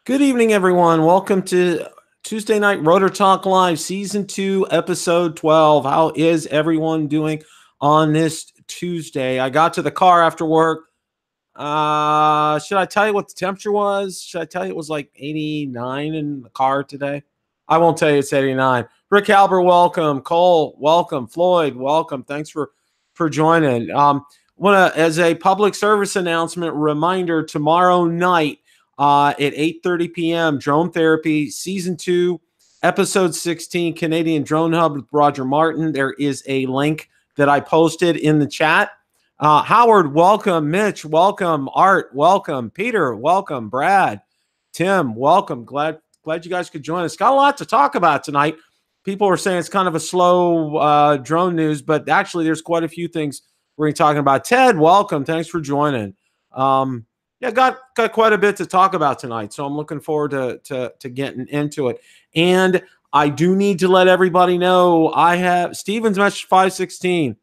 Good evening, everyone. Welcome to Tuesday Night Rotor Talk Live, Season 2, Episode 12. How is everyone doing on this Tuesday? I got to the car after work. Should I tell you what the temperature was? Should I tell you it was like 89 in the car today? I won't tell you it's 89. Rick Halber, welcome. Cole, welcome. Floyd, welcome. Thanks for joining. As a public service announcement, reminder, tomorrow night, at 8:30 p.m. Drone Therapy, Season 2, Episode 16, Canadian Drone Hub with Roger Martin. There is a link that I posted in the chat. Howard, welcome. Mitch, welcome. Art, welcome. Peter, welcome. Brad, Tim, welcome. Glad you guys could join us. Got a lot to talk about tonight. People were saying it's kind of a slow drone news, but actually there's quite a few things we're going to be talking about. Ted, welcome. Thanks for joining. Yeah, got quite a bit to talk about tonight, so I'm looking forward to getting into it. And I do need to let everybody know I have Steven's message 516.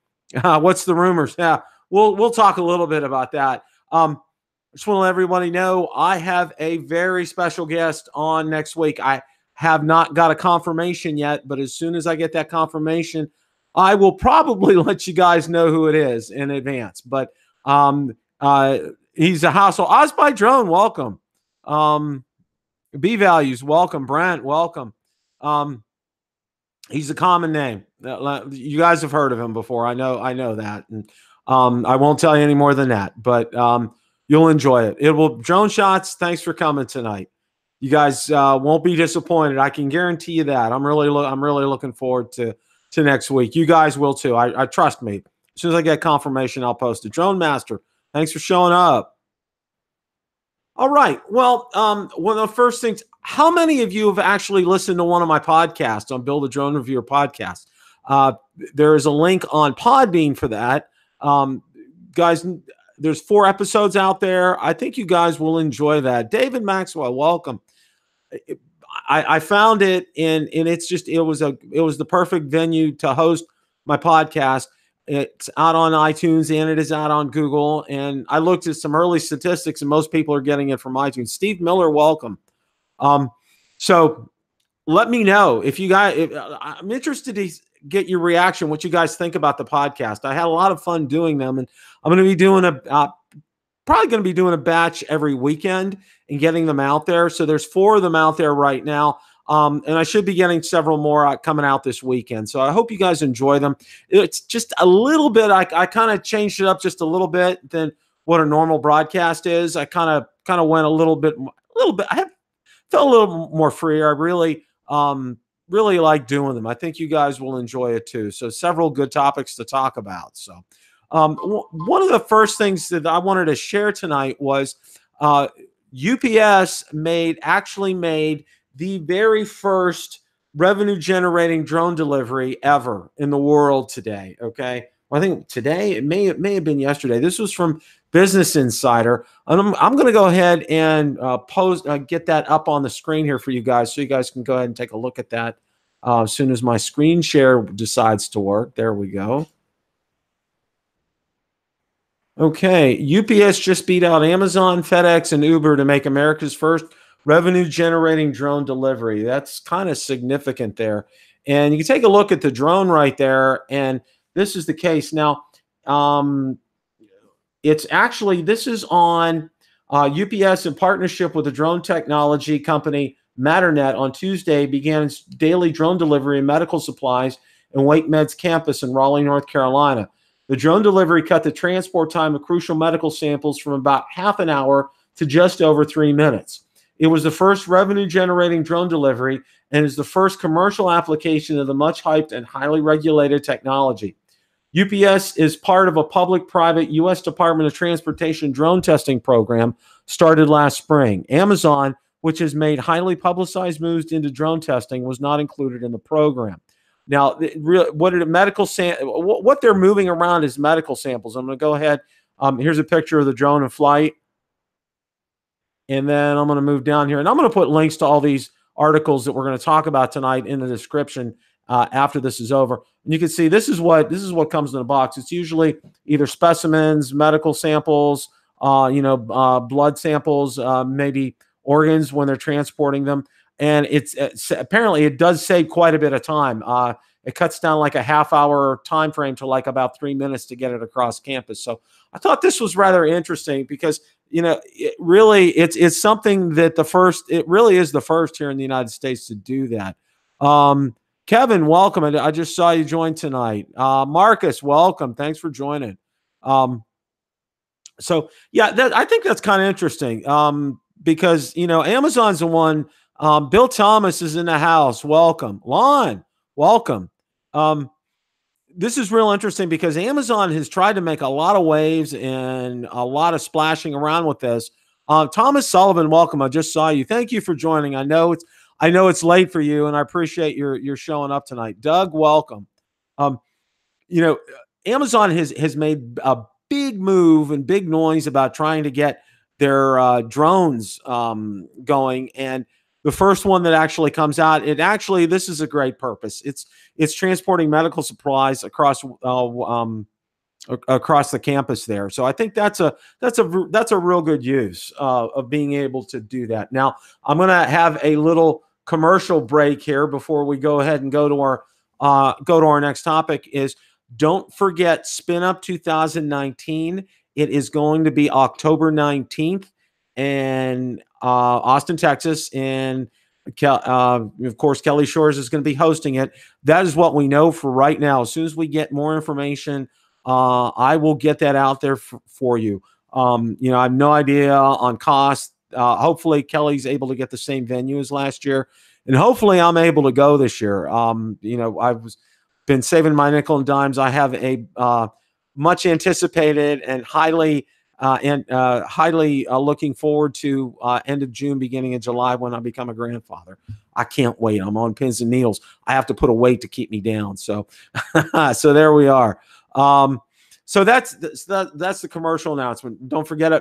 What's the rumors? Yeah, we'll talk a little bit about that. I just want to let everybody know I have a very special guest on next week. I have not got a confirmation yet, but as soon as I get that confirmation, I will probably let you guys know who it is in advance. But he's a household. Oz by Drone, welcome. B Values, welcome. Brent, welcome. He's a common name. You guys have heard of him before. I know that. And I won't tell you any more than that, but you'll enjoy it. It will. Drone Shots, thanks for coming tonight. You guys won't be disappointed. I can guarantee you that. I'm really looking forward to next week. You guys will too. I trust me. As soon as I get confirmation, I'll post it. Drone Master, thanks for showing up. All right. Well, one of the first things, how many of you have actually listened to one of my podcasts on BillTheDroneReviewer podcast? There is a link on Podbean for that. Guys, there's 4 episodes out there. I think you guys will enjoy that. David Maxwell, welcome. I found it, and it's just it was the perfect venue to host my podcast. It's out on iTunes and it is out on Google. And I looked at some early statistics, and most people are getting it from iTunes. Steve Miller, welcome. So let me know if you guys. I'm interested to get your reaction, what you guys think about the podcast. I had a lot of fun doing them, and I'm going to be doing probably going to be doing a batch every weekend and getting them out there. So there's 4 of them out there right now. And I should be getting several more coming out this weekend. So I hope you guys enjoy them. It's just a little bit, I kind of changed it up just a little bit than what a normal broadcast is. I kind of went a little bit. I felt a little more free. I really like doing them. I think you guys will enjoy it too. So several good topics to talk about. So one of the first things that I wanted to share tonight was UPS actually made the very first revenue-generating drone delivery ever in the world today. Okay, well, I think today it may have been yesterday. This was from Business Insider, and I'm going to go ahead and get that up on the screen here for you guys, so you guys can go ahead and take a look at that as soon as my screen share decides to work. There we go. Okay, UPS just beat out Amazon, FedEx, and Uber to make America's first revenue-generating drone delivery. That's kind of significant there. And you can take a look at the drone right there, and this is the case. Now, this is on UPS in partnership with the drone technology company Matternet on Tuesday began its daily drone delivery of medical supplies in Wake Med's campus in Raleigh, North Carolina. The drone delivery cut the transport time of crucial medical samples from about half an hour to just over 3 minutes. It was the first revenue-generating drone delivery and is the first commercial application of the much-hyped and highly regulated technology. UPS is part of a public-private U.S. Department of Transportation drone testing program started last spring. Amazon, which has made highly publicized moves into drone testing, was not included in the program. Now, what they're moving around is medical samples. I'm going to go ahead. Here's a picture of the drone in flight. And then I'm going to move down here, and I'm going to put links to all these articles that we're going to talk about tonight in the description after this is over. And you can see this is what comes in the box. It's usually either specimens, medical samples, blood samples, maybe organs when they're transporting them. And it's apparently it does save quite a bit of time. It cuts down like a half-hour time frame to like about 3 minutes to get it across campus. So I thought this was rather interesting because, you know, it really it's something that it really is the first here in the United States to do that. Kevin, welcome. I just saw you join tonight. Marcus, welcome. Thanks for joining. So yeah, I think that's kind of interesting because, you know, Amazon's the one. Bill Thomas is in the house. Welcome. Lon, welcome. This is real interesting because Amazon has tried to make a lot of waves and a lot of splashing around with this. Thomas Sullivan, welcome. I just saw you. Thank you for joining. I know it's late for you, and I appreciate your showing up tonight. Doug, welcome. You know, Amazon has made a big move and big noise about trying to get their drones going, and the first one that actually comes out, this is a great purpose. It's transporting medical supplies across the campus there. So I think that's a real good use of being able to do that. Now I'm going to have a little commercial break here before we go ahead and go to our next topic. Is don't forget Spin Up 2019. It is going to be October 19th. And Austin, Texas, and of course, Kelly Shores is going to be hosting it. That is what we know for right now. As soon as we get more information, I will get that out there for you. You know, I have no idea on cost. Hopefully, Kelly's able to get the same venue as last year, and hopefully, I'm able to go this year. You know, I've been saving my nickel and dimes. I have a much anticipated and highly looking forward to end of June, beginning of July when I become a grandfather. I can't wait. I'm on pins and needles. I have to put a weight to keep me down. So, so there we are. So that's the commercial announcement. Don't forget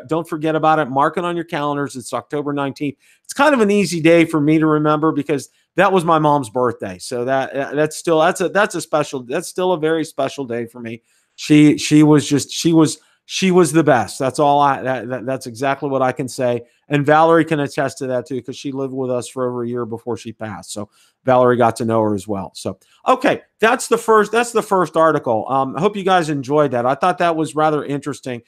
about it. Mark it on your calendars. It's October 19th. It's kind of an easy day for me to remember because that was my mom's birthday. So that's still a very special day for me. She was the best. That's all that's exactly what I can say. And Valerie can attest to that too, because she lived with us for over a year before she passed. So Valerie got to know her as well. So, okay. That's the first article. I hope you guys enjoyed that. I thought that was rather interesting.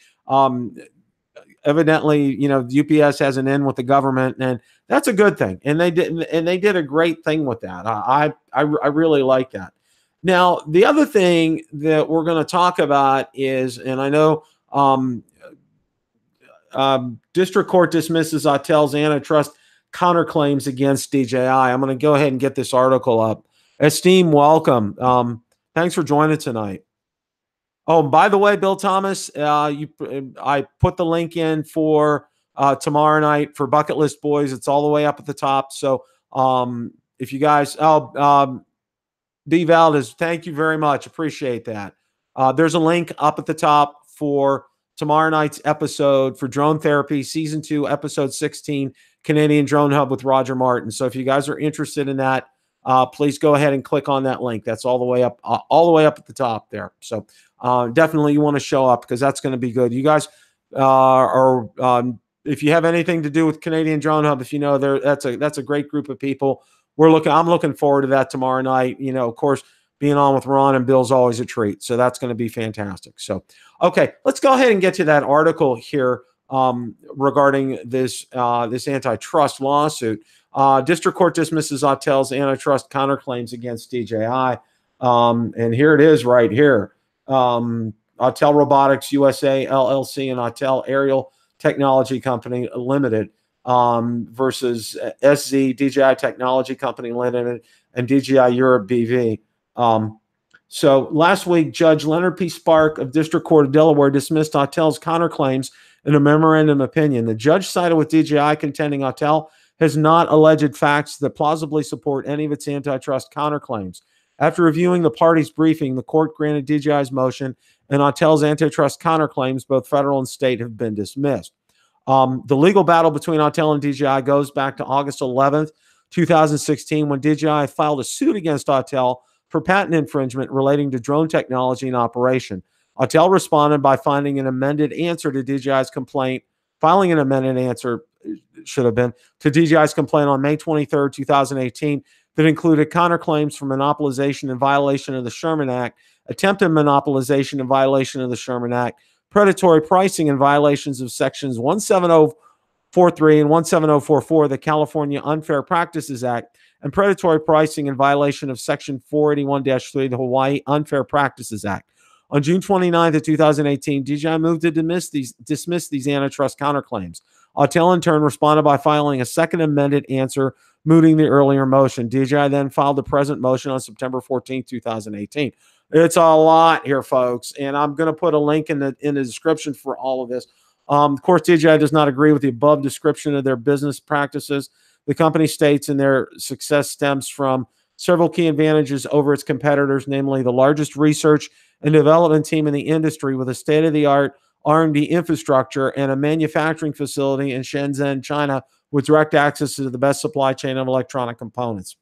Evidently, you know, UPS has an in with the government, and that's a good thing. And they did a great thing with that. I really like that. Now, the other thing that we're going to talk about is, and I know, district court dismisses Autel's antitrust counterclaims against DJI. I'm going to go ahead and get this article up. Esteem, welcome. Thanks for joining tonight. Oh, by the way, Bill Thomas, I put the link in for tomorrow night for Bucket List Boys. It's all the way up at the top. So if you guys, B. Valdez, thank you very much. Appreciate that. There's a link up at the top for tomorrow night's episode for Drone Therapy, Season 2, Episode 16, Canadian Drone Hub with Roger Martin. So if you guys are interested in that, please go ahead and click on that link. That's all the way up at the top there. So definitely you want to show up because that's going to be good. You guys if you have anything to do with Canadian Drone Hub, if you know that's a great group of people. I'm looking forward to that tomorrow night. You know, of course, being on with Ron and Bill's always a treat. So that's going to be fantastic. So, okay, let's go ahead and get to that article here regarding this antitrust lawsuit. District Court dismisses Autel's antitrust counterclaims against DJI. And here it is right here. Autel Robotics USA, LLC, and Autel Aerial Technology Company Limited versus SZ DJI Technology Company Limited and DJI Europe BV. So last week, Judge Leonard P. Spark of District Court of Delaware dismissed Autel's counterclaims in a memorandum opinion. The judge sided with DJI, contending Autel has not alleged facts that plausibly support any of its antitrust counterclaims. After reviewing the parties' briefing, the court granted DJI's motion, and Autel's antitrust counterclaims, both federal and state, have been dismissed. The legal battle between Autel and DJI goes back to August 11th, 2016, when DJI filed a suit against Autel for patent infringement relating to drone technology and operation. Autel responded by filing an amended answer to DJI's complaint, should have been, to DJI's complaint on May 23rd, 2018, that included counterclaims for monopolization in violation of the Sherman Act, attempted monopolization in violation of the Sherman Act, predatory pricing in violations of sections 17043 and 17044 of the California Unfair Practices Act, and predatory pricing in violation of section 481-3 of the Hawaii Unfair Practices Act. On June 29th of 2018, DJI moved to dismiss these antitrust counterclaims. Autel, in turn, responded by filing a second amended answer mooting the earlier motion. DJI then filed the present motion on September 14th, 2018. It's a lot here, folks, and I'm going to put a link in the description for all of this. Of course, DJI does not agree with the above description of their business practices. The company states in their success stems from several key advantages over its competitors, namely the largest research and development team in the industry with a state-of-the-art R&D infrastructure and a manufacturing facility in Shenzhen, China, with direct access to the best supply chain of electronic components.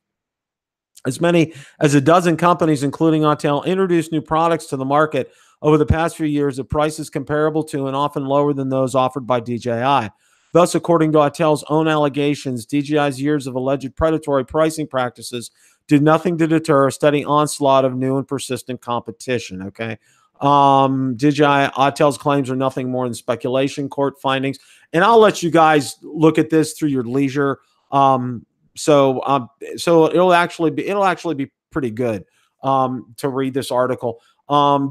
As many as a dozen companies, including Autel, introduced new products to the market over the past few years at prices comparable to and often lower than those offered by DJI. Thus, according to Autel's own allegations, DJI's years of alleged predatory pricing practices did nothing to deter a steady onslaught of new and persistent competition. Okay. DJI Autel's claims are nothing more than speculation, court findings, and I'll let you guys look at this through your leisure. So it'll actually be pretty good to read this article.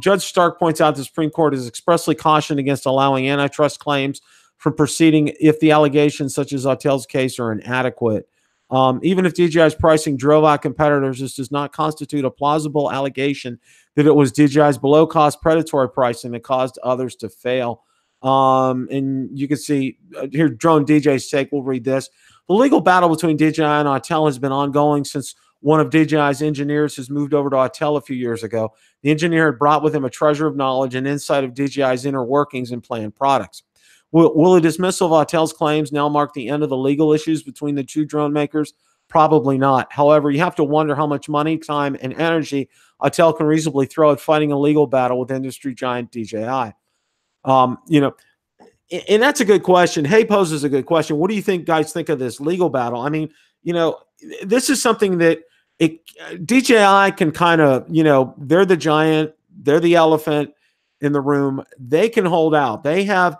Judge Stark points out the Supreme Court has expressly cautioned against allowing antitrust claims from proceeding if the allegations, such as Autel's case, are inadequate. Even if DJI's pricing drove out competitors, this does not constitute a plausible allegation that it was DJI's below-cost predatory pricing that caused others to fail. And you can see here, Drone DJ's take. We'll read this. The legal battle between DJI and Autel has been ongoing since one of DJI's engineers has moved over to Autel a few years ago. The engineer had brought with him a treasure of knowledge and insight of DJI's inner workings and planned products. Will a dismissal of Autel's claims now mark the end of the legal issues between the two drone makers? Probably not. However, you have to wonder how much money, time, and energy Autel can reasonably throw at fighting a legal battle with industry giant DJI. And that's a good question. Hay poses a good question. What do you guys think of this legal battle? I mean, this is something that DJI can kind of, they're the giant, they're the elephant in the room. They can hold out. They have,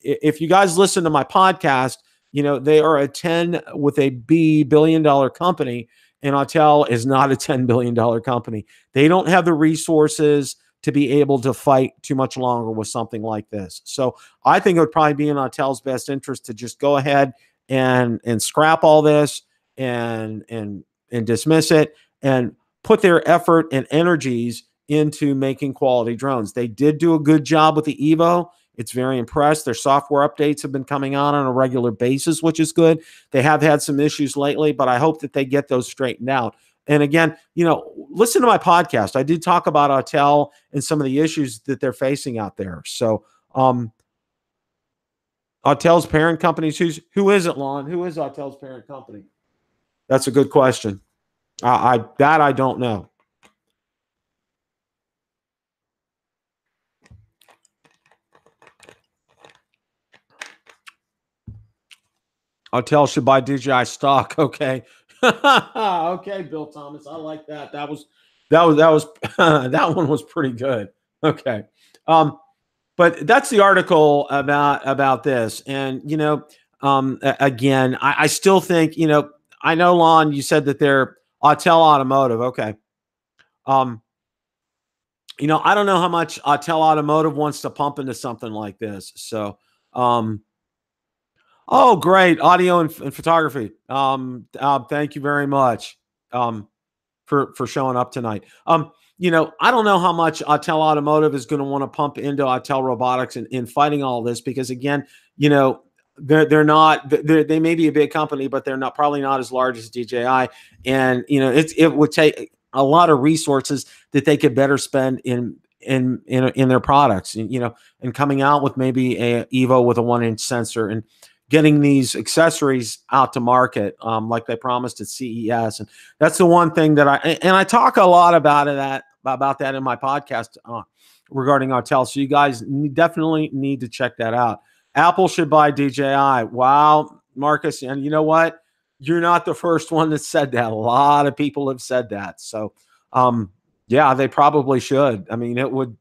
if you guys listen to my podcast, they are a 10 with a B billion-dollar company, and Autel is not a $10 billion company. They don't have the resources to be able to fight too much longer with something like this. So I think it would probably be in Autel's best interest to just go ahead and scrap all this and dismiss it and put their effort and energies into making quality drones. They did do a good job with the Evo. It's very impressed. Their software updates have been coming out on a regular basis, which is good. They have had some issues lately, but I hope that they get those straightened out. And again, listen to my podcast. I did talk about Autel and some of the issues that they're facing out there. So Autel's parent companies, who is it, Lon? Who is Autel's parent company? That's a good question. I don't know. Autel should buy DJI stock. Okay. Okay, Bill Thomas. I like that. That one was pretty good. Okay. But that's the article about this. And, again, I still think, I know, Lon, you said that they're Autel Automotive. Okay. I don't know how much Autel Automotive wants to pump into something like this. So, oh, great. Audio and photography. Thank you very much for showing up tonight. I don't know how much Autel Automotive is going to want to pump into Autel Robotics in fighting all this, because again, they're not, they may be a big company, but they're probably not as large as DJI. And, it would take a lot of resources that they could better spend in their products, and coming out with maybe a Evo with a 1-inch sensor and getting these accessories out to market, like they promised at CES. And that's the one thing that I talk a lot about that in my podcast regarding Autel. So you guys definitely need to check that out. Apple should buy DJI. Wow, Marcus. And you know what? You're not the first one that said that. A lot of people have said that. So, yeah, they probably should. I mean, it would.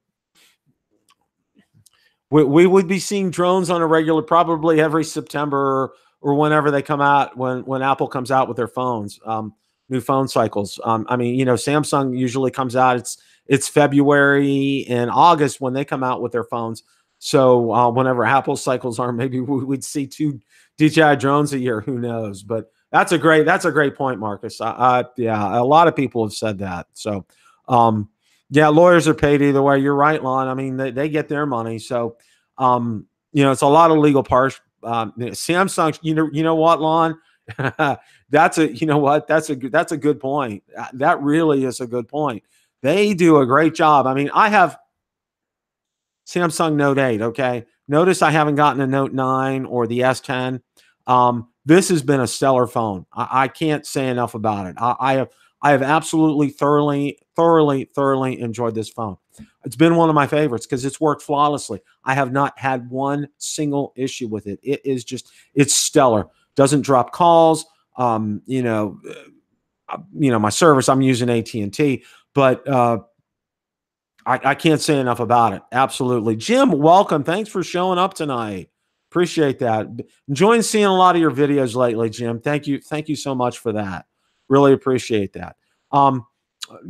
We would be seeing drones on a regular, probably every September or whenever they come out, when Apple comes out with their phones, new phone cycles. I mean, you know, Samsung usually comes out. It's February and August when they come out with their phones. So whenever Apple cycles are, maybe we'd see 2 DJI drones a year. Who knows? But that's a great point, Marcus. Yeah, a lot of people have said that. So, yeah, lawyers are paid either way. You're right, Lon. I mean, they get their money. So, you know, it's a lot of legal parts. Samsung, you know what, Lon? That's a good point. That really is a good point. They do a great job. I mean, I have Samsung Note 8. Okay, notice I haven't gotten a Note 9 or the S10. This has been a stellar phone. I can't say enough about it. I have absolutely thoroughly enjoyed this phone. It's been one of my favorites because it's worked flawlessly. I have not had one single issue with it. It's stellar. Doesn't drop calls. You know, my service, I'm using AT&T, but I can't say enough about it. Absolutely. Jim, welcome. Thanks for showing up tonight. Appreciate that. Enjoying seeing a lot of your videos lately, Jim. Thank you. Thank you so much for that. Really appreciate that.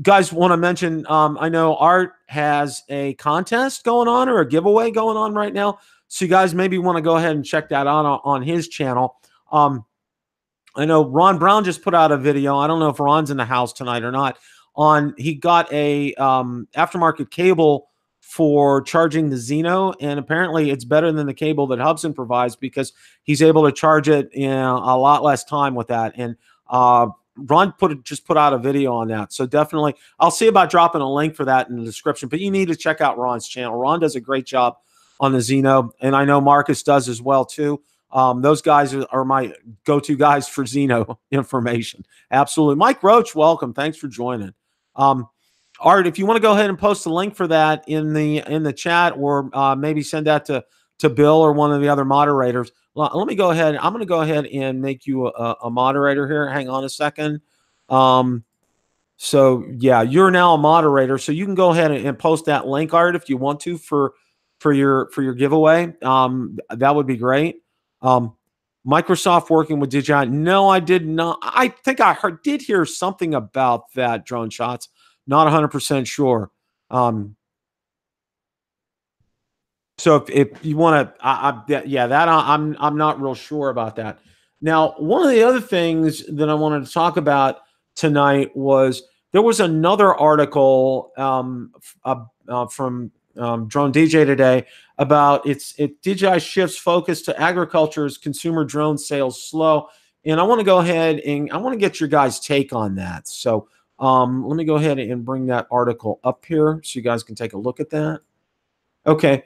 Guys, want to mention, I know Art has a contest going on or a giveaway going on right now. So you guys maybe want to go ahead and check that out on his channel. I know Ron Brown just put out a video. I don't know if Ron's in the house tonight or not. He got a aftermarket cable for charging the Xeno, and apparently it's better than the cable that Hubsan provides because he's able to charge it in a lot less time with that. And Ron just put out a video on that. So definitely, I'll see about dropping a link for that in the description, but you need to check out Ron's channel. Ron does a great job on the Xeno, and I know Marcus does as well too. Those guys are my go-to guys for Xeno information. Absolutely. Mike Roach, welcome. Thanks for joining. Art, if you want to go ahead and post a link for that in the chat, or maybe send that to Bill or one of the other moderators. Let me go ahead. I'm going to go ahead and make you a moderator here. Hang on a second. So yeah, you're now a moderator, so you can go ahead and post that link, Art, if you want to for your giveaway. That would be great. Microsoft working with DJI. No, I did not. I think I did hear something about that, Drone Shots. Not 100% sure. So if you want to, yeah, that I'm not real sure about that. Now, one of the other things that I wanted to talk about tonight was there was another article from Drone DJ today about DJI shifts focus to agriculture as consumer drone sales slow. And I want to go ahead and I want to get your guys' take on that. So let me go ahead and bring that article up here so you guys can take a look at that. Okay.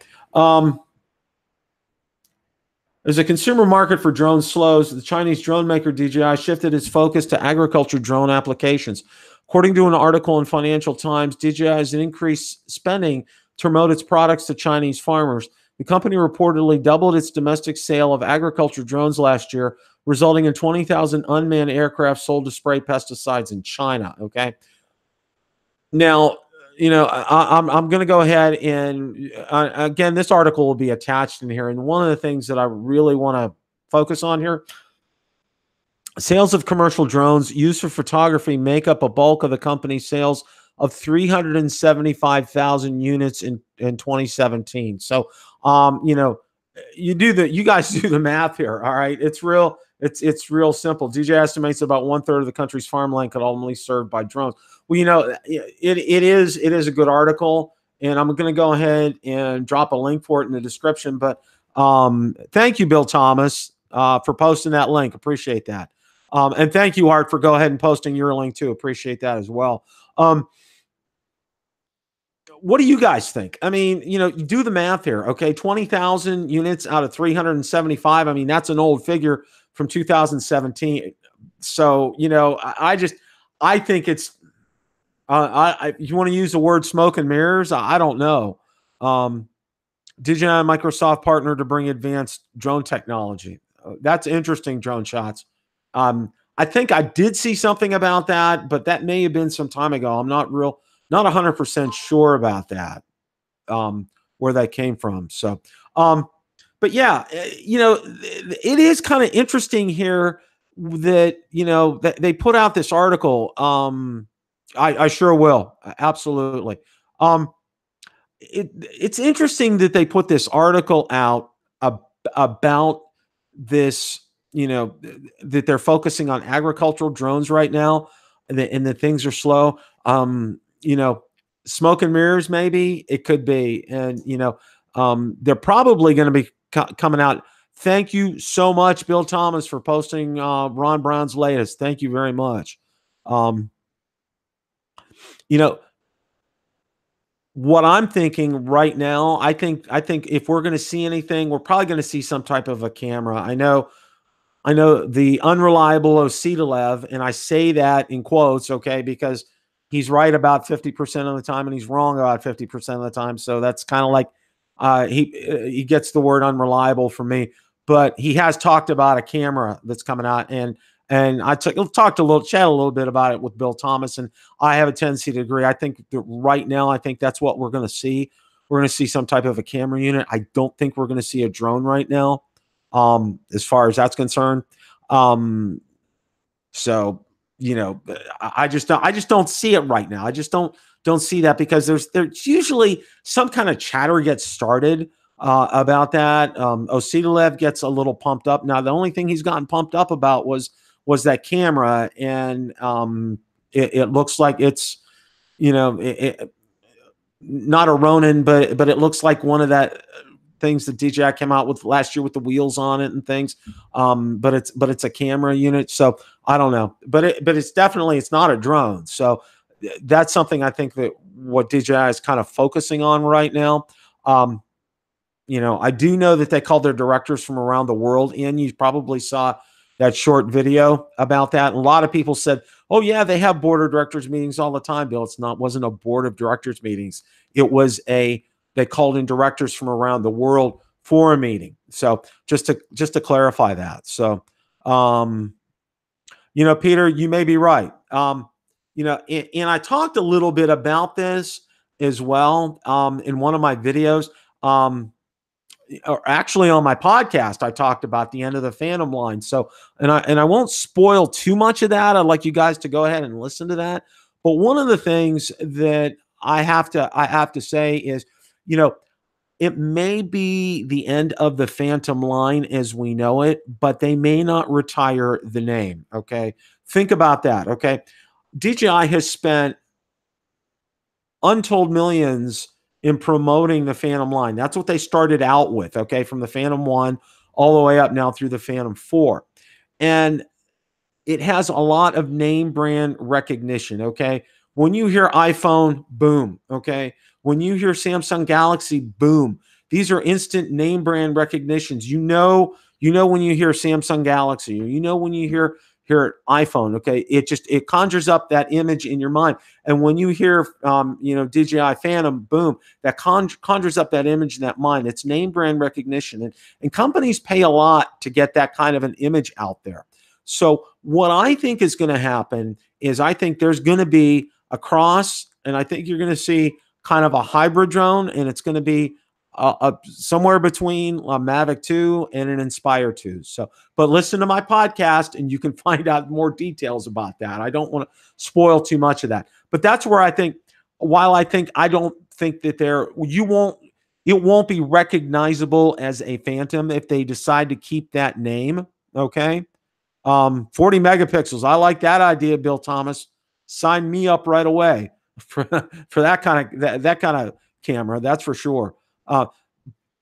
As a consumer market for drones slows, the Chinese drone maker DJI shifted its focus to agriculture drone applications. According to an article in Financial Times, DJI has increased spending to promote its products to Chinese farmers. The company reportedly doubled its domestic sale of agriculture drones last year, resulting in 20,000 unmanned aircraft sold to spray pesticides in China. Okay. Now, I'm going to go ahead and again, this article will be attached in here. And one of the things that I really want to focus on here, sales of commercial drones used for photography make up a bulk of the company's sales of 375,000 units in 2017. So, you guys do the math here. All right. It's real simple. DJI estimates about 1/3 of the country's farmland could only be served by drones. Well, it is a good article, and I'm going to go ahead and drop a link for it in the description. But thank you, Bill Thomas, for posting that link. Appreciate that. And thank you, Art, for go ahead and posting your link too. Appreciate that as well. What do you guys think? I mean, you do the math here. Okay, 20,000 units out of 375. I mean, that's an old figure from 2017. So, I think it's. You want to use the word smoke and mirrors? I don't know. DJI and Microsoft partner to bring advanced drone technology. That's interesting, Drone Shots. I think I did see something about that, but that may have been some time ago. I'm not 100% sure about that, where that came from. So, but yeah, it is kind of interesting here that, that they put out this article. I sure will. Absolutely. It's interesting that they put this article out about this, that they're focusing on agricultural drones right now, and that things are slow. Smoke and mirrors, maybe it could be, and they're probably going to be coming out. Thank you so much, Bill Thomas, for posting Ron Brown's latest. Thank you very much. What I'm thinking right now, I think if we're going to see anything, we're probably going to see some type of a camera. I know the unreliable Auetl, and I say that in quotes, okay, because he's right about 50% of the time and he's wrong about 50% of the time. So that's kind of like he gets the word unreliable for me. But he has talked about a camera that's coming out, and I chat a little bit about it with Bill Thomas, and I have a tendency to agree. I think that right now, I think that's what we're going to see. We're going to see some type of a camera unit. I don't think we're going to see a drone right now, as far as that's concerned. So I just don't see it right now. I just don't see that, because there's usually some kind of chatter gets started about that. Auetl gets a little pumped up. Now, the only thing he's gotten pumped up about was that camera, and it looks like it's not a Ronin, but it looks like one of that things that DJI came out with last year with the wheels on it and things. But it's a camera unit, so I don't know. But it's definitely, it's not a drone. So that's something I think that what DJI is kind of focusing on right now. I do know that they called their directors from around the world in. You probably saw that short video about that. And a lot of people said, "Oh yeah, they have board of directors meetings all the time, Bill." Wasn't a board of directors meetings. It was they called in directors from around the world for a meeting. So just to clarify that. So, Peter, you may be right. And I talked a little bit about this as well in one of my videos. Or actually on my podcast, I talked about the end of the Phantom line. So, and I won't spoil too much of that. I'd like you guys to go ahead and listen to that. But one of the things that I have to say is, it may be the end of the Phantom line as we know it, but they may not retire the name. Okay. Think about that. Okay. DJI has spent untold millions in promoting the Phantom line. That's what they started out with, okay, from the Phantom 1 all the way up now through the Phantom 4. And it has a lot of name brand recognition, okay? When you hear iPhone, boom, okay? When you hear Samsung Galaxy, boom. These are instant name brand recognitions. You know when you hear Samsung Galaxy, or when you hear iPhone, okay? It conjures up that image in your mind. And when you hear, DJI Phantom, boom, that conjures up that image in that mind. It's name brand recognition. And companies pay a lot to get that kind of an image out there. So what I think is going to happen is I think there's going to be a cross, and I think you're going to see kind of a hybrid drone, and it's going to be somewhere between a Mavic 2 and an Inspire 2. So, but listen to my podcast and you can find out more details about that. I don't want to spoil too much of that, but that's where I think, while I don't think that it won't be recognizable as a Phantom if they decide to keep that name. Okay. 40 megapixels. I like that idea, Bill Thomas. Sign me up right away for that kind of camera. That's for sure.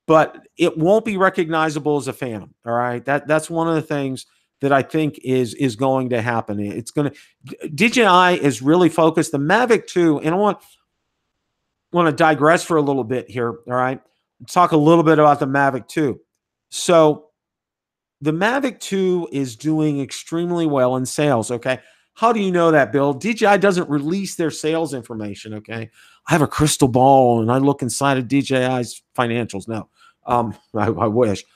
But it won't be recognizable as a Phantom. All right. That's one of the things that I think is going to happen. It's going to, DJI is really focused. The Mavic 2, and I want to digress for a little bit here. All right. Talk a little bit about the Mavic 2. So the Mavic 2 is doing extremely well in sales. Okay. How do you know that, Bill? DJI doesn't release their sales information, okay? I have a crystal ball and I look inside of DJI's financials. No, I wish.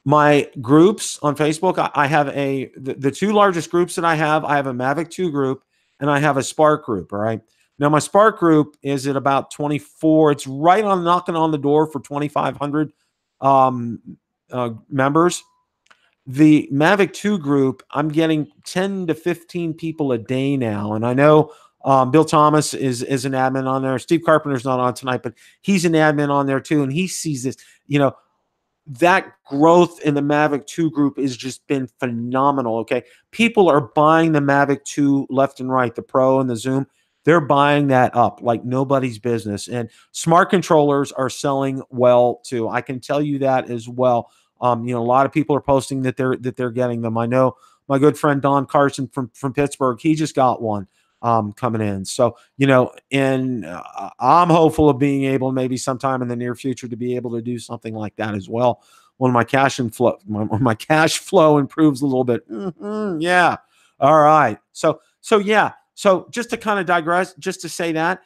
My groups on Facebook, I have the two largest groups that I have a Mavic 2 group and I have a Spark group, all right? Now, my Spark group is at about 24. It's right on knocking on the door for 2,500 members. The Mavic 2 group, I'm getting 10 to 15 people a day now. And I know Bill Thomas is an admin on there. Steve Carpenter's not on tonight, but he's an admin on there too. And he sees this, that growth in the Mavic 2 group has just been phenomenal, okay? People are buying the Mavic 2 left and right, the Pro and the Zoom. They're buying that up like nobody's business. And smart controllers are selling well too. I can tell you that as well. A lot of people are posting that they're getting them. I know my good friend Don Carson from Pittsburgh, he just got one coming in. So, I'm hopeful of being able maybe sometime in the near future to be able to do something like that as well. When my cash flow improves a little bit. Yeah. All right. So yeah. So just to kind of digress, just to say that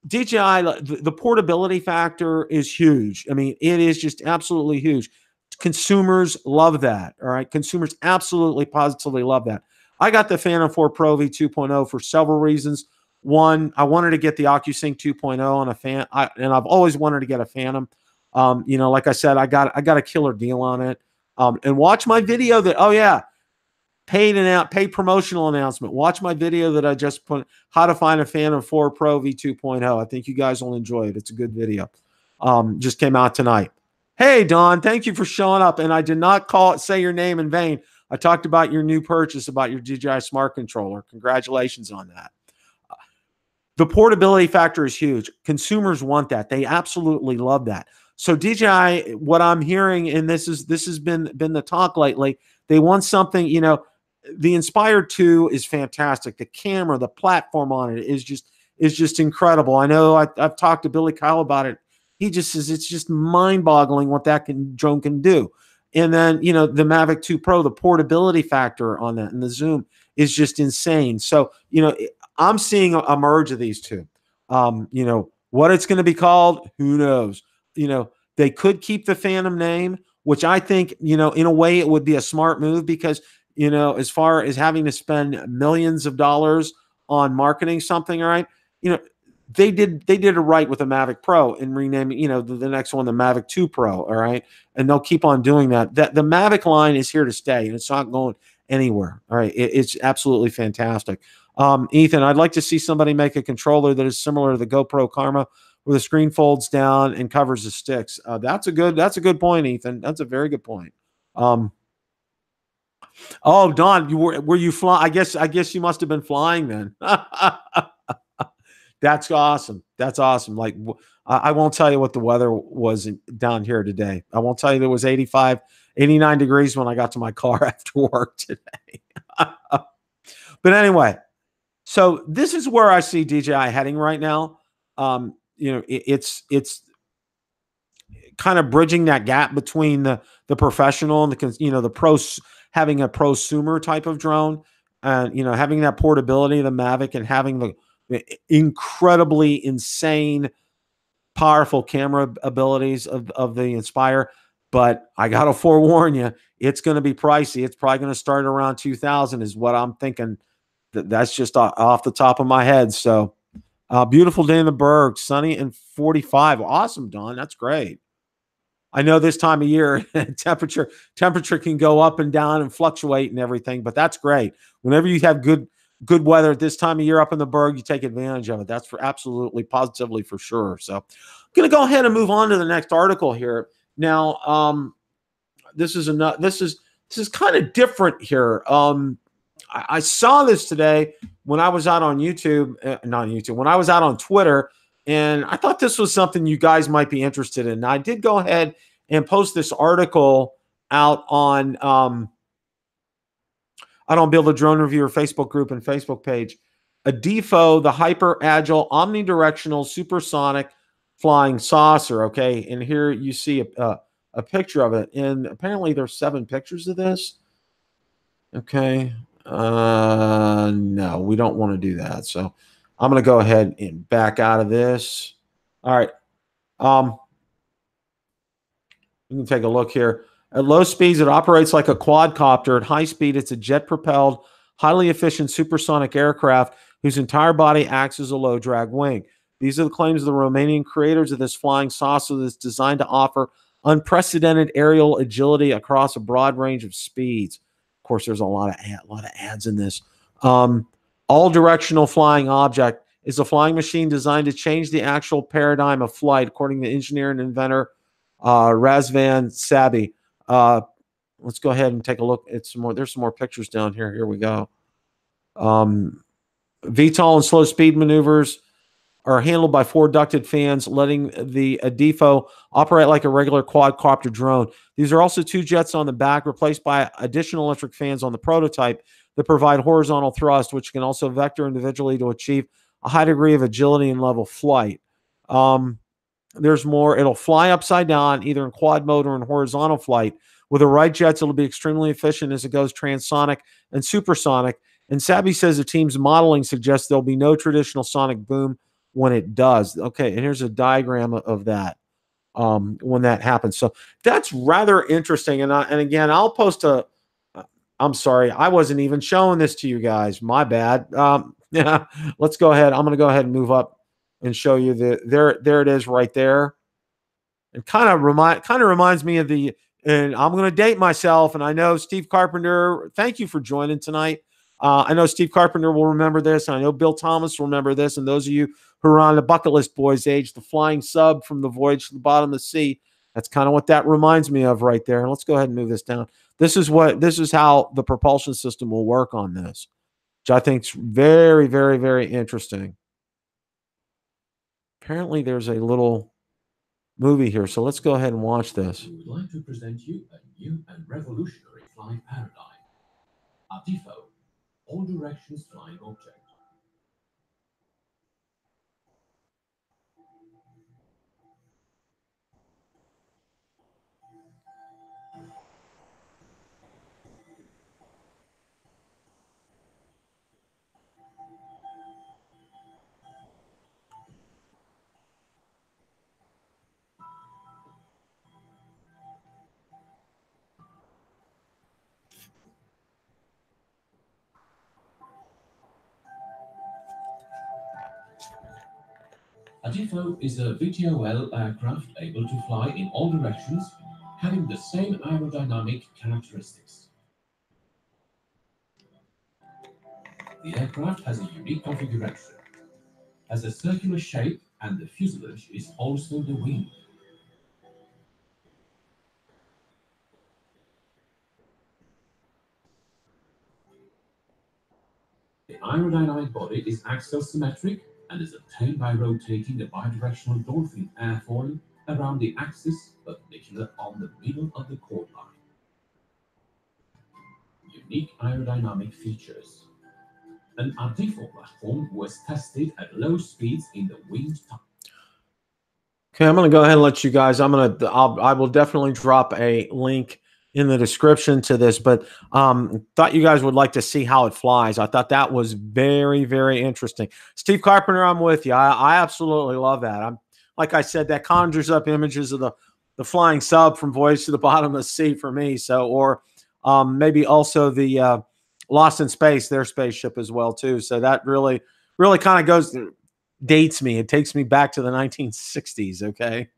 DJI, the portability factor is huge. I mean, it is just absolutely huge. Consumers love that. All right. Consumers absolutely positively love that. I got the Phantom 4 Pro V2.0 for several reasons. One, I wanted to get the OcuSync 2.0 on a fan, and I've always wanted to get a Phantom. Like I said, I got a killer deal on it. And watch my video that paid promotional announcement. Watch my video that I just put, how to find a Phantom 4 Pro V2.0. I think you guys will enjoy it. It's a good video. Just came out tonight. Hey, Don, thank you for showing up. And I did not say your name in vain. I talked about your new purchase, about your DJI Smart Controller. Congratulations on that. The portability factor is huge. Consumers want that. They absolutely love that. So DJI, what I'm hearing, and this has been the talk lately, they want something, the Inspire 2 is fantastic. The camera, the platform on it is just incredible. I know I've talked to Billy Kyle about it. He just says it's just mind-boggling what that drone can do. And then, the Mavic 2 Pro, the portability factor on that and the zoom is just insane. So, I'm seeing a merge of these two. What it's going to be called, who knows? They could keep the Phantom name, which I think, in a way it would be a smart move because, as far as having to spend millions of dollars on marketing something, all right, they did it right with the Mavic Pro and renaming, the next one, the Mavic 2 Pro, all right? And they'll keep on doing that. The Mavic line is here to stay, and it's not going anywhere, all right? It's absolutely fantastic. Ethan, I'd like to see somebody make a controller that is similar to the GoPro Karma, where the screen folds down and covers the sticks. That's a good point, Ethan. That's a very good point. Oh, Don, were you flying? I guess you must have been flying then. That's awesome. That's awesome. Like, I won't tell you what the weather was down here today. I won't tell you there was 85, 89 degrees when I got to my car after work today. But anyway, so this is where I see DJI heading right now. It's kind of bridging that gap between the professional and the pros, having a prosumer type of drone, and having that portability of the Mavic and having the incredibly insane powerful camera abilities of the Inspire. But I gotta forewarn you, it's going to be pricey. It's probably going to start around 2,000 is what I'm thinking. That's just off the top of my head. So beautiful day in the Berg, sunny and 45. Awesome, Don. That's great. I know this time of year temperature can go up and down and fluctuate and everything, but that's great. Whenever you have good weather at this time of year up in the Berg, you take advantage of it. That's for absolutely, positively, for sure. So I'm going to go ahead and move on to the next article here. Now, this is kind of different here. I saw this today when I was out on YouTube, when I was out on Twitter, and I thought this was something you guys might be interested in. Now, I did go ahead and post this article out on BillTheDroneReviewer Facebook group and Facebook page. A Defo, the hyper agile, omnidirectional, supersonic flying saucer. Okay, and here you see a picture of it, and apparently there's 7 pictures of this. Okay, No, we don't want to do that. So I'm going to go ahead and back out of this. All right. You can take a look here. At low speeds, it operates like a quadcopter. At high speed, it's a jet-propelled, highly efficient supersonic aircraft whose entire body acts as a low-drag wing. These are the claims of the Romanian creators of this flying saucer that's designed to offer unprecedented aerial agility across a broad range of speeds. Of course, there's a lot of ads in this. All-directional flying object is a flying machine designed to change the actual paradigm of flight, according to engineer and inventor Razvan Sabi. Let's go ahead and take a look at some more. There's some more pictures down here. Here we go. VTOL and slow speed maneuvers are handled by four ducted fans, letting the Defo operate like a regular quadcopter drone. These are also two jets on the back, replaced by additional electric fans on the prototype that provide horizontal thrust, which can also vector individually to achieve a high degree of agility and level flight. There's more. It'll fly upside down, either in quad mode or in horizontal flight. With the right jets, it'll be extremely efficient as it goes transonic and supersonic. And Sabi says the team's modeling suggests there'll be no traditional sonic boom when it does. Okay, and here's a diagram of that when that happens. So that's rather interesting. And again, I'll post a. I'm sorry, I wasn't even showing this to you guys. My bad. Yeah, let's go ahead. I'm going to go ahead and move up and show you there it is right there. It kind of reminds me of the, and I'm going to date myself, and I know Steve Carpenter, thank you for joining tonight. I know Steve Carpenter will remember this, and I know Bill Thomas will remember this, and those of you who are on the bucket list boys age, the flying sub from the voyage to the bottom of the sea, that's kind of what that reminds me of right there. And let's go ahead and move this down. This is how the propulsion system will work on this, which I think is very, very, very interesting. Apparently, there's a little movie here, so let's go ahead and watch this. We would like to present you a new and revolutionary flying paradigm. A Defo, all directions flying object. A Defo is a VTOL aircraft able to fly in all directions, having the same aerodynamic characteristics. The aircraft has a unique configuration, has a circular shape, and the fuselage is also the wing. The aerodynamic body is axial symmetric and is obtained by rotating a bidirectional dolphin airfoil around the axis perpendicular on the middle of the chord line. Unique aerodynamic features. An Defo platform was tested at low speeds in the wind tunnel. Okay, I'm going to go ahead and let you guys. I will definitely drop a link in the description to this, but thought you guys would like to see how it flies. I thought that was very, very interesting. Steve Carpenter, I'm with you. I absolutely love that. Like I said, that conjures up images of the flying sub from Voyage to the Bottom of the Sea for me. So, or maybe also the Lost in Space, their spaceship as well too. So that really, really kind of dates me. It takes me back to the 1960s. Okay.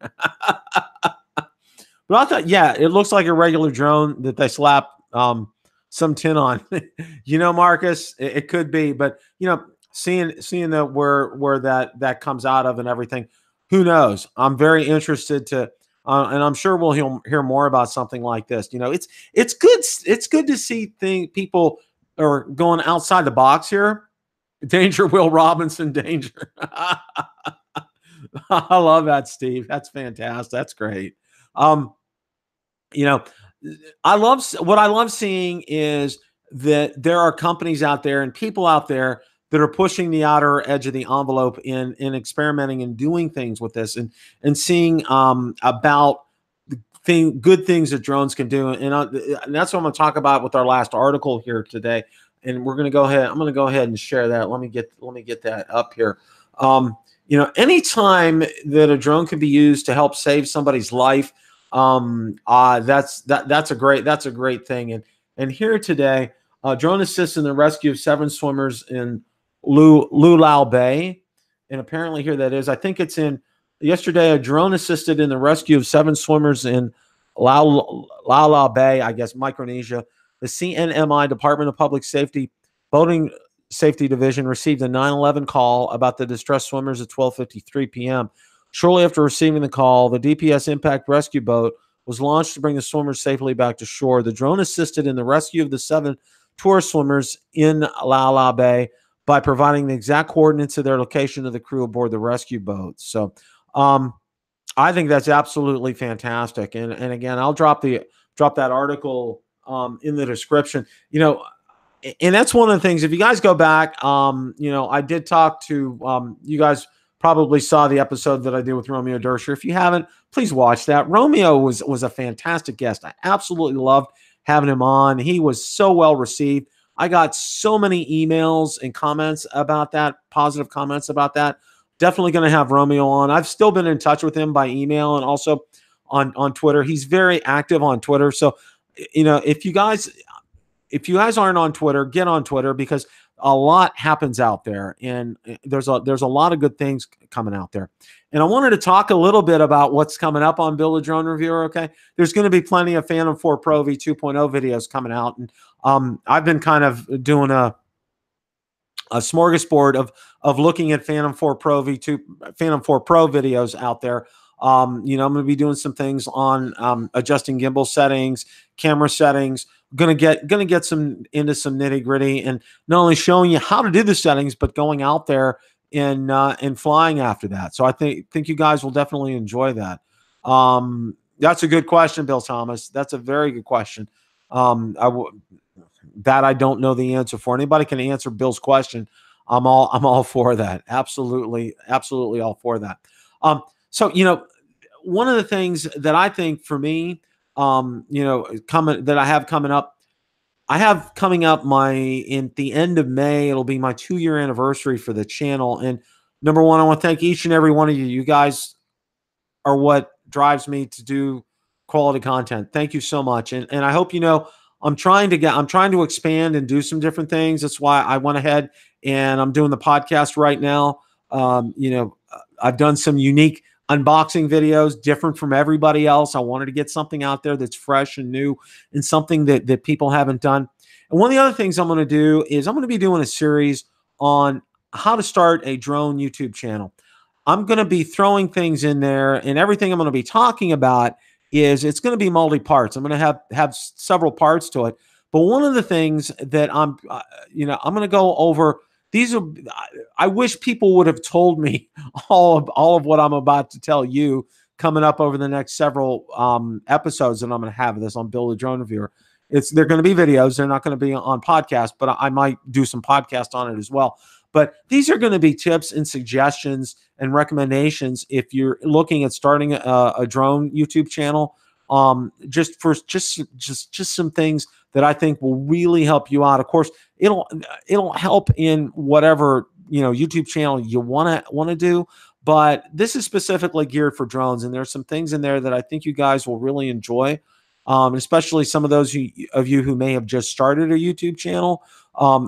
But I thought, yeah, it looks like a regular drone that they slap some tin on. You know, Marcus, it could be, but you know, seeing that where that comes out of and everything, who knows? I'm very interested to, and I'm sure we'll hear more about something like this. You know, it's good. It's good to see people are going outside the box here. Danger, Will Robinson, danger. I love that, Steve. That's fantastic. That's great. You know, what I love seeing is that there are companies out there and people out there that are pushing the outer edge of the envelope in experimenting and doing things with this and seeing about good things that drones can do. And that's what I'm going to talk about with our last article here today and we're going to go ahead. I'm going to go ahead and share that. Let me get that up here. You know, anytime that a drone can be used to help save somebody's life, that's a great thing. And here today, drone assists in the rescue of 7 swimmers in Lulau Bay, and apparently here that is. I think it's in yesterday. A drone assisted in the rescue of 7 swimmers in Lulau Bay, I guess Micronesia. The CNMI Department of Public Safety Boating Safety Division received a 911 call about the distressed swimmers at 12:53 p.m. Shortly after receiving the call, the DPS Impact Rescue Boat was launched to bring the swimmers safely back to shore. The drone assisted in the rescue of the 7 tourist swimmers in Lulau Bay by providing the exact coordinates of their location to the crew aboard the rescue boat. So I think that's absolutely fantastic. And again, I'll drop that article in the description. You know, and that's one of the things, if you guys go back, you know, I did talk to, you guys probably saw the episode that I did with Romeo Dersher. If you haven't, please watch that. Romeo was a fantastic guest. I absolutely loved having him on. He was so well received. I got so many emails and comments about that, positive comments about that. Definitely going to have Romeo on. I've still been in touch with him by email and also on Twitter. He's very active on Twitter. So, you know, if you guys aren't on Twitter, get on Twitter, because a lot happens out there, and there's a lot of good things coming out there. And I wanted to talk a little bit about what's coming up on Bill the Drone Reviewer. Okay, there's going to be plenty of Phantom 4 Pro V2.0 videos coming out, and I've been kind of doing a smorgasbord of looking at Phantom 4 Pro videos out there. You know, I'm going to be doing some things on adjusting gimbal settings, camera settings. Gonna get into some nitty gritty, and not only showing you how to do the settings, but going out there and flying after that. So I think you guys will definitely enjoy that. That's a good question, Bill Thomas. That's a very good question. I don't know the answer for. Anybody can answer Bill's question. I'm all for that. Absolutely all for that. So, you know, one of the things that I think for me, you know, that I have coming up in the end of May, it'll be my 2-year anniversary for the channel. And number one, I want to thank each and every one of you. You guys are what drives me to do quality content. Thank you so much. And I hope, you know, I'm trying to expand and do some different things. That's why I went ahead and I'm doing the podcast right now. You know, I've done some unique unboxing videos, different from everybody else. I wanted to get something out there that's fresh and new and something that people haven't done. And one of the other things I'm going to do is I'm going to be doing a series on how to start a drone YouTube channel. I'm going to be throwing things in there, and everything I'm going to be talking about is it's going to be multi-parts. I'm going to have several parts to it. But one of the things that I'm going to go over, I wish people would have told me all of what I'm about to tell you coming up over the next several episodes that I'm going to have this on Bill the Drone Reviewer. They're going to be videos. They're not going to be on podcast, but I might do some podcast on it as well. But these are going to be tips and suggestions and recommendations if you're looking at starting a drone YouTube channel. Just some things that I think will really help you out. Of course, it'll help in whatever, you know, YouTube channel you want to do, but this is specifically geared for drones, and there's some things in there that I think you guys will really enjoy, especially some of those of you who may have just started a YouTube channel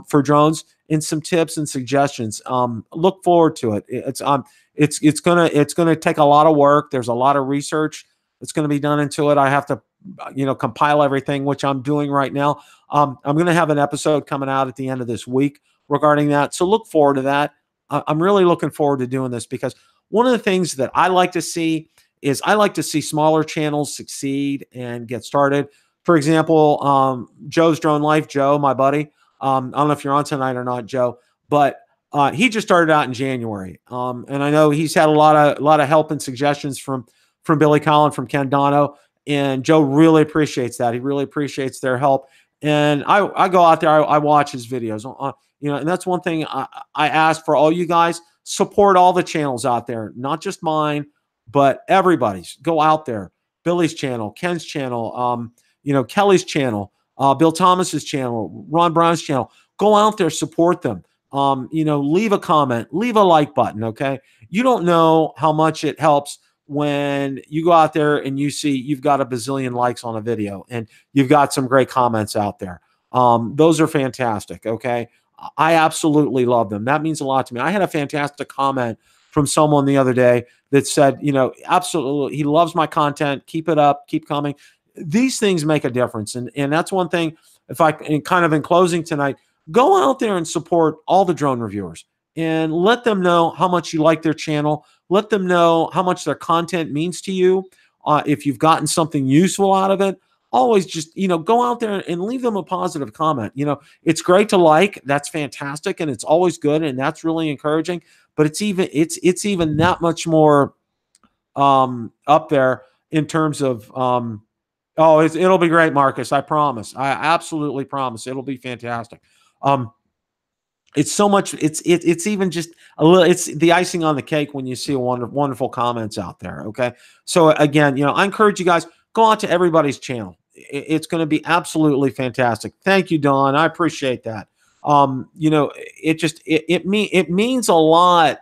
for drones, and some tips and suggestions. Look forward to it. It's gonna take a lot of work. There's a lot of research that's going to be done into it. I have to, you know, compile everything, which I'm doing right now. I'm going to have an episode coming out at the end of this week regarding that. So look forward to that. I'm really looking forward to doing this, because one of the things that I like to see is smaller channels succeed and get started. For example, Joe's Drone Life, Joe, my buddy. I don't know if you're on tonight or not, Joe, but he just started out in January. And I know he's had a lot of help and suggestions from Billy Collin, from Ken Dono, and Joe really appreciates that. He really appreciates their help. And I go out there, I watch his videos, you know, and that's one thing I ask for all you guys: support all the channels out there, not just mine, but everybody's. Go out there, Billy's channel, Ken's channel, you know, Kelly's channel, Bill Thomas's channel, Ron Brown's channel. go out there, support them. Leave a comment, leave a like button. Okay. You don't know how much it helps when you go out there and you see you've got a bazillion likes on a video and you've got some great comments out there. Those are fantastic. Okay. I absolutely love them. That means a lot to me. I had a fantastic comment from someone the other day that said, absolutely, he loves my content. Keep it up. Keep coming. These things make a difference. And that's one thing, in closing tonight, go out there and support all the drone reviewers and let them know how much you like their channel. Let them know how much their content means to you. If you've gotten something useful out of it, always just, go out there and leave them a positive comment. It's great to like. That's fantastic. And it's always good. And that's really encouraging. But it's even that much more up there in terms of, it'll be great, Marcus. I promise. I absolutely promise. It'll be fantastic. It's so much. It's even just a little. It's the icing on the cake when you see wonderful comments out there. Okay. So again, I encourage you guys, go out to everybody's channel. It's going to be absolutely fantastic. Thank you, Don. I appreciate that. It means a lot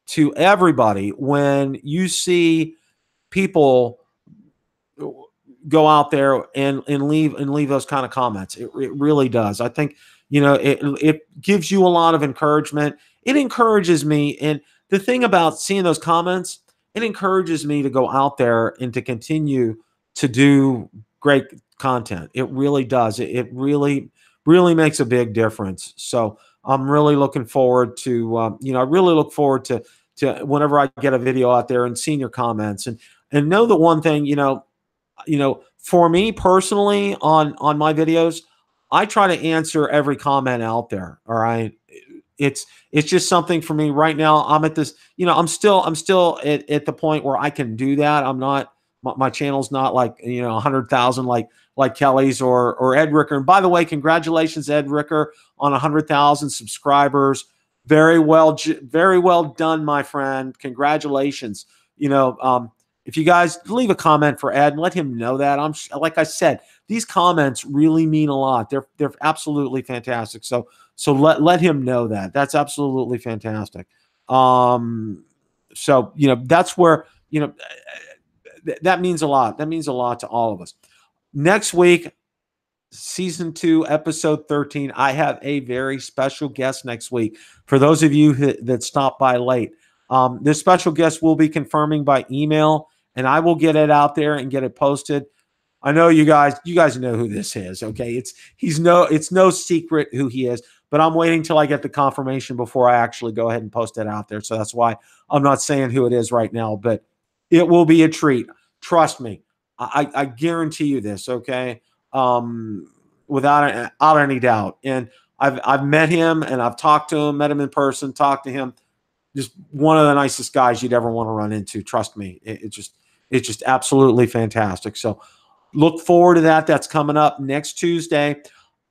to everybody when you see people go out there and leave those kind of comments. It really does. I think, it gives you a lot of encouragement. It encourages me. And the thing about seeing those comments, it encourages me to go out there and to continue to do great content. It really does. It really, really makes a big difference. So I'm really looking forward to, I really look forward to whenever I get a video out there and seeing your comments and know the one thing, for me personally on my videos, I try to answer every comment out there. All right. It's just something for me right now. I'm at this, I'm still at the point where I can do that. I'm not, my channel's not like, 100,000 like Kelly's or Ed Ricker. And by the way, congratulations, Ed Ricker, on 100,000 subscribers. Very well done, my friend. Congratulations. If you guys leave a comment for Ed and let him know that, like I said, these comments really mean a lot. They're absolutely fantastic. So let him know that. That's absolutely fantastic. That's where, that means a lot. That means a lot to all of us. Next week, Season 2, Episode 13, I have a very special guest next week. For those of you that stopped by late, this special guest will be confirming by email, and I will get it out there and get it posted. I know you guys know who this is. Okay. It's no secret who he is, but I'm waiting till I get the confirmation before I actually go ahead and post it out there. So that's why I'm not saying who it is right now, but it will be a treat. Trust me. I guarantee you this. Okay. Without any doubt. And I've met him and I've talked to him, met him in person, talked to him. Just one of the nicest guys you'd ever want to run into. Trust me. It's just absolutely fantastic. So look forward to that. That's coming up next Tuesday.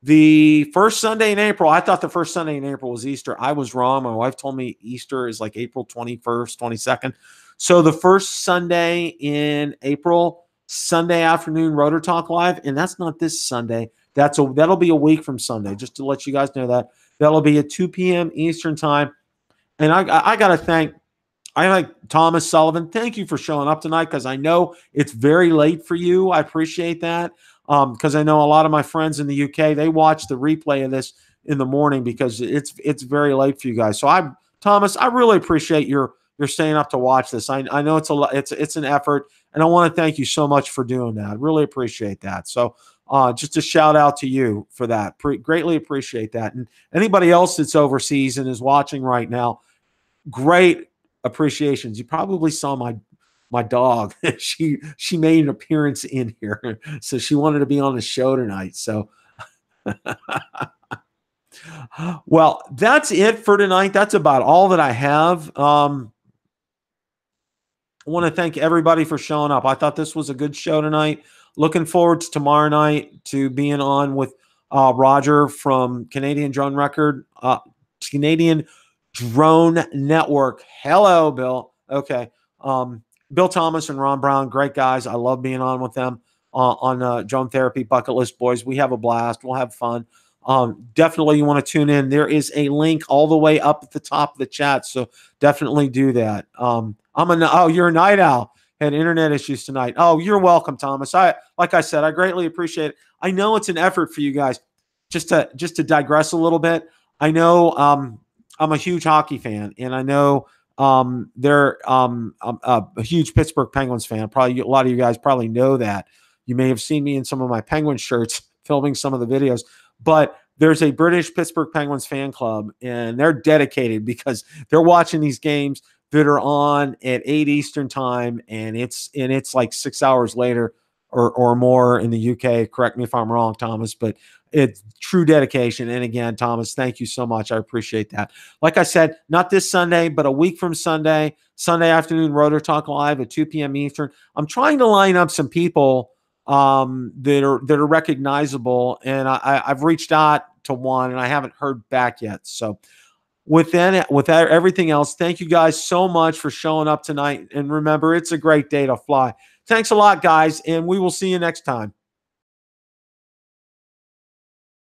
The first Sunday in April, I thought the first Sunday in April was Easter. I was wrong. My wife told me Easter is like April 21st, 22nd. So the first Sunday in April, Sunday afternoon, Rotor Talk Live. And that's not this Sunday. That'll be a week from Sunday, just to let you guys know that. That'll be at 2 p.m. Eastern time. And I got to thank Thomas Sullivan. Thank you for showing up tonight, because I know it's very late for you. I appreciate that, because I know a lot of my friends in the UK, they watch the replay of this in the morning because it's very late for you guys. So Thomas, I really appreciate your staying up to watch this. I know it's a lot. It's an effort, and I want to thank you so much for doing that. I really appreciate that. So just a shout out to you for that. Greatly appreciate that. And anybody else that's overseas and is watching right now, great appreciations. You probably saw my dog. she made an appearance in here, so she wanted to be on the show tonight. So well, that's it for tonight. That's about all that I have. I want to thank everybody for showing up. I thought this was a good show tonight. Looking forward to tomorrow night to being on with Roger from Canadian Drone Network. Hello, Bill. Okay. Bill Thomas and Ron Brown, great guys. I love being on with them on Drone Therapy Bucket List Boys. We have a blast. We'll have fun. definitely you want to tune in. There is a link all the way up at the top of the chat, so definitely do that. You're a night owl. Had internet issues tonight. Oh, you're welcome, Thomas. Like I said, I greatly appreciate it. I know it's an effort for you guys. Just to digress a little bit, I know I'm a huge hockey fan, and I know I'm a huge Pittsburgh Penguins fan. Probably a lot of you guys probably know that. You may have seen me in some of my Penguins shirts filming some of the videos, but there's a British Pittsburgh Penguins fan club, and they're dedicated because they're watching these games that are on at 8 Eastern time, and it's like 6 hours later or more in the UK. Correct me if I'm wrong, Thomas, but it's true dedication. And again, Thomas, thank you so much. I appreciate that. Like I said, not this Sunday, but a week from Sunday afternoon, Rotor Talk Live at 2 p.m. Eastern. I'm trying to line up some people that are recognizable, and I've reached out to one, and I haven't heard back yet. So with everything else, thank you guys so much for showing up tonight. And remember, it's a great day to fly. Thanks a lot, guys, and we will see you next time.